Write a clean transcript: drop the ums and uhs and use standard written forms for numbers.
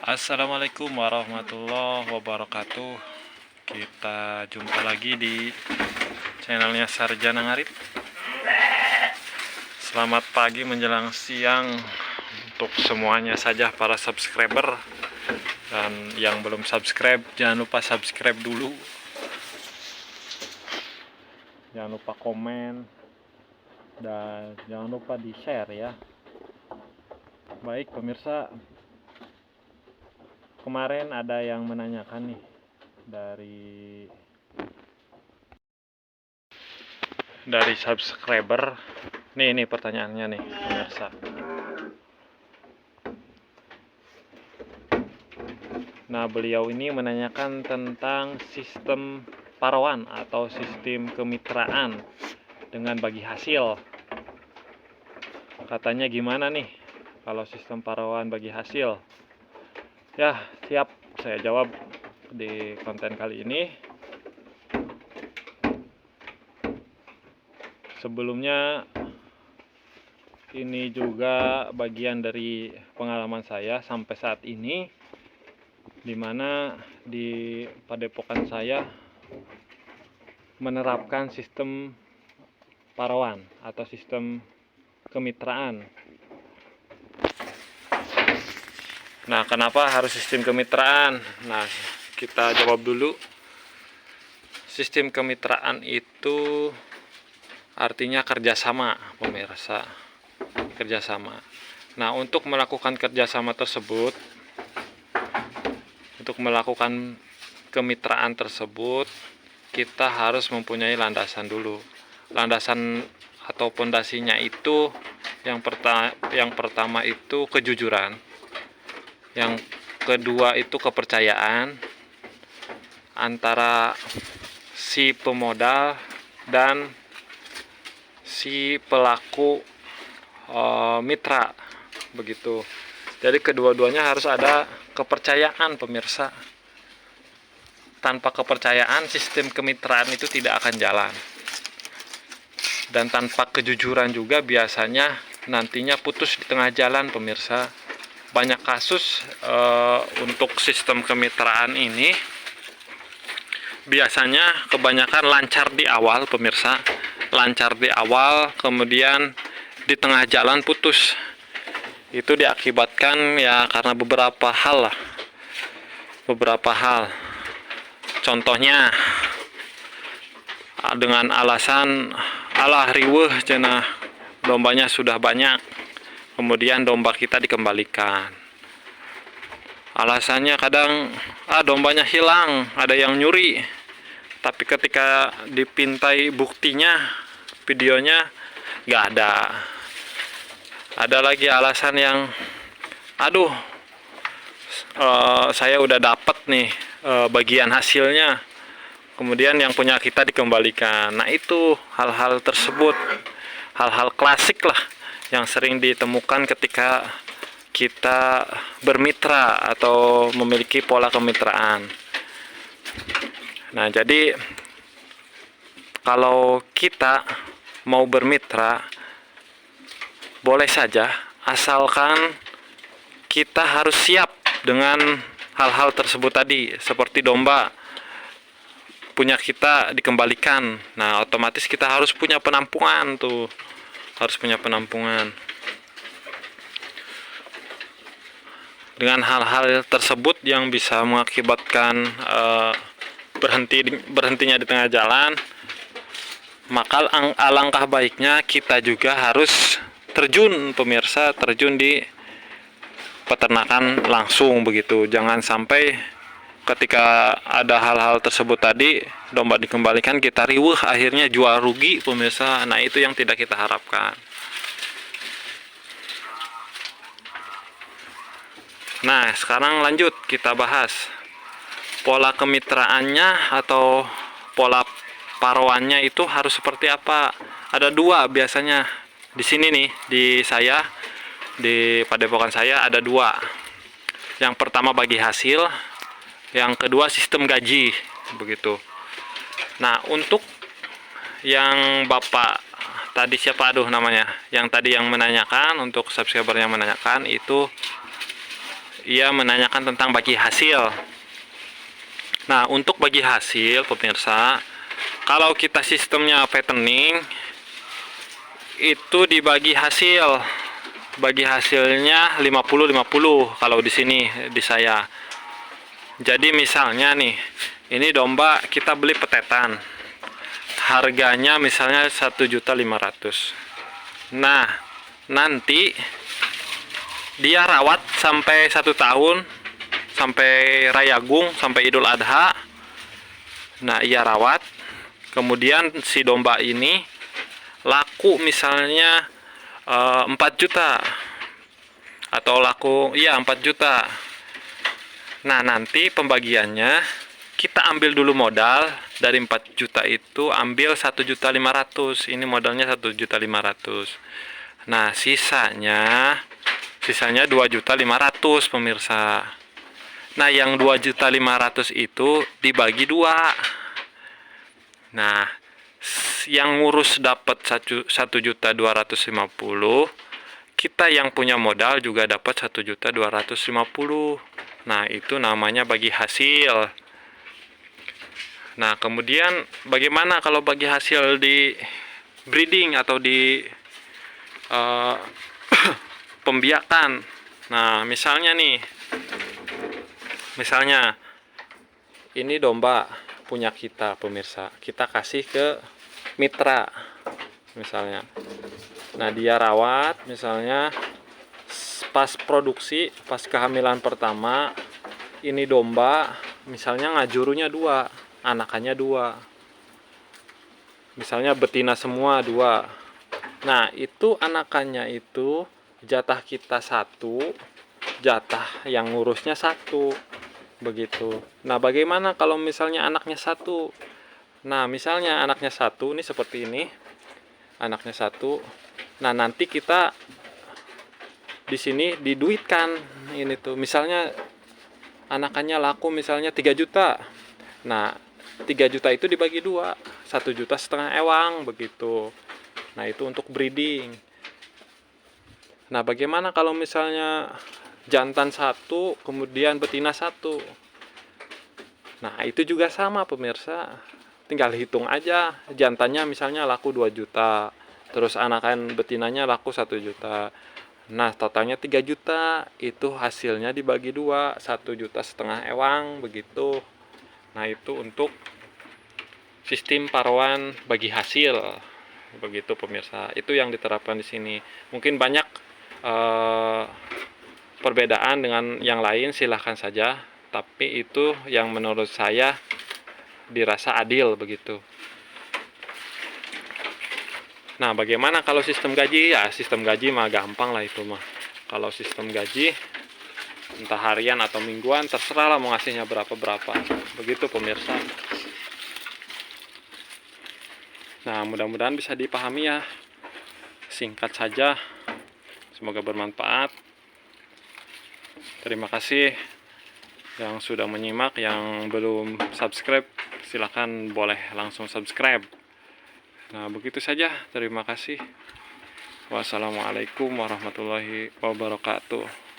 Assalamualaikum warahmatullahi wabarakatuh. Kita jumpa lagi di channelnya Sarjana Ngarip. Selamat pagi menjelang siang untuk semuanya saja para subscriber. Dan yang belum subscribe, jangan lupa subscribe dulu. Jangan lupa komen. Dan jangan lupa di share ya. Baik pemirsa, kemarin ada yang menanyakan nih dari subscriber. Nih pertanyaannya nih pemirsa. Nah, beliau ini menanyakan tentang sistem parawan atau sistem kemitraan dengan bagi hasil. Katanya gimana nih kalau sistem parawan bagi hasil? Ya, siap saya jawab di konten kali ini. Sebelumnya ini juga bagian dari pengalaman saya sampai saat ini, di mana di padepokan saya menerapkan sistem parawan atau sistem kemitraan. Nah, kenapa harus sistem kemitraan? Nah, kita jawab dulu. Sistem kemitraan itu artinya kerjasama, pemirsa. Kerjasama. Nah, untuk melakukan kerjasama tersebut, untuk melakukan kemitraan tersebut, kita harus mempunyai landasan dulu. Landasan atau pondasinya itu yang pertama itu kejujuran. Yang kedua itu kepercayaan antara si pemodal dan si pelaku mitra, begitu. Jadi kedua-duanya harus ada kepercayaan, pemirsa. Tanpa kepercayaan sistem kemitraan itu tidak akan jalan. Dan tanpa kejujuran juga biasanya nantinya putus di tengah jalan, pemirsa. Banyak kasus untuk sistem kemitraan ini biasanya kebanyakan lancar di awal, pemirsa. Lancar di awal, kemudian di tengah jalan putus. Itu diakibatkan ya karena beberapa hal lah. Beberapa hal. Contohnya dengan alasan alah riweuh cenah dombanya sudah banyak, kemudian domba kita dikembalikan. Alasannya kadang dombanya hilang, ada yang nyuri. Tapi ketika dipintai buktinya, videonya nggak ada. Ada lagi alasan yang saya udah dapet nih bagian hasilnya, kemudian yang punya kita dikembalikan. Nah, itu hal-hal tersebut, hal-hal klasik lah yang sering ditemukan ketika kita bermitra atau memiliki pola kemitraan. Nah, jadi kalau kita mau bermitra boleh saja, asalkan kita harus siap dengan hal-hal tersebut tadi, seperti domba punya kita dikembalikan. Nah, otomatis kita harus punya penampungan tuh. Harus punya penampungan. Dengan hal-hal tersebut yang bisa mengakibatkan berhentinya di tengah jalan, maka alangkah baiknya kita juga harus terjun, pemirsa, terjun di peternakan langsung, begitu. Jangan sampai ketika ada hal-hal tersebut tadi, domba dikembalikan, kita riweuh akhirnya jual rugi, pemirsa. Nah, itu yang tidak kita harapkan. Nah, sekarang lanjut kita bahas pola kemitraannya atau pola parawannya itu harus seperti apa. Ada dua biasanya di sini nih, di saya, di padepokan saya ada dua. Yang pertama bagi hasil, yang kedua sistem gaji, begitu. Nah, untuk yang bapak tadi, siapa namanya, yang tadi yang menanyakan, untuk subscriber yang menanyakan itu ia menanyakan tentang bagi hasil. Nah, untuk bagi hasil pemirsa, kalau kita sistemnya fattening itu dibagi hasil. Bagi hasilnya 50-50 kalau di sini di saya. Jadi misalnya nih, ini domba kita beli petetan. Harganya misalnya 1.500.000. Nah, nanti dia rawat sampai 1 tahun, sampai Rayagung, sampai Idul Adha. Nah, ia rawat. Kemudian si domba ini laku misalnya 4 juta atau laku 4 juta. Nah, nanti pembagiannya kita ambil dulu modal dari 4 juta itu, ambil 1.500.000. Ini modalnya 1.500.000. Nah, sisanya 2.500.000 pemirsa. Nah, yang 2.500.000 itu dibagi 2. Nah, yang ngurus dapat 1.250.000, kita yang punya modal juga dapat 1.250.000. Nah, itu namanya bagi hasil. Nah, kemudian bagaimana kalau bagi hasil di breeding atau di pembiakan? Nah, misalnya ini domba punya kita pemirsa, kita kasih ke mitra misalnya. Nah, dia rawat misalnya pas produksi, pas kehamilan pertama, ini domba misalnya ngajurunya 2, anakannya 2. Misalnya betina semua 2. Nah, itu anakannya itu jatah kita 1, jatah yang ngurusnya 1. Begitu. Nah, bagaimana kalau misalnya anaknya 1? Nah, misalnya anaknya 1, ini seperti ini. Anaknya 1. Nah, nanti kita di sini diduitkan ini tuh. Misalnya anakannya laku misalnya 3 juta. Nah, 3 juta itu dibagi 2. 1,5 juta ewang begitu. Nah, itu untuk breeding. Nah, bagaimana kalau misalnya jantan 1, kemudian betina 1? Nah, itu juga sama pemirsa. Tinggal hitung aja. Jantannya misalnya laku 2 juta. Terus anakan betinanya laku 1 juta. Nah, totalnya 3 juta. Itu hasilnya dibagi 2. 1,5 juta ewang begitu. Nah, itu untuk sistem paruan bagi hasil. Begitu pemirsa. Itu yang diterapkan di sini. Mungkin banyak perbedaan dengan yang lain, silahkan saja, tapi itu yang menurut saya dirasa adil begitu. Nah, bagaimana kalau sistem gaji? Ya, sistem gaji mah gampang lah itu mah. Kalau sistem gaji entah harian atau mingguan, terserah lah mau ngasihnya berapa-berapa. Begitu pemirsa. Nah, mudah-mudahan bisa dipahami ya. Singkat saja. Semoga bermanfaat. Terima kasih yang sudah menyimak. Yang belum subscribe, silakan boleh langsung subscribe. Nah, begitu saja. Terima kasih. Wassalamualaikum warahmatullahi wabarakatuh.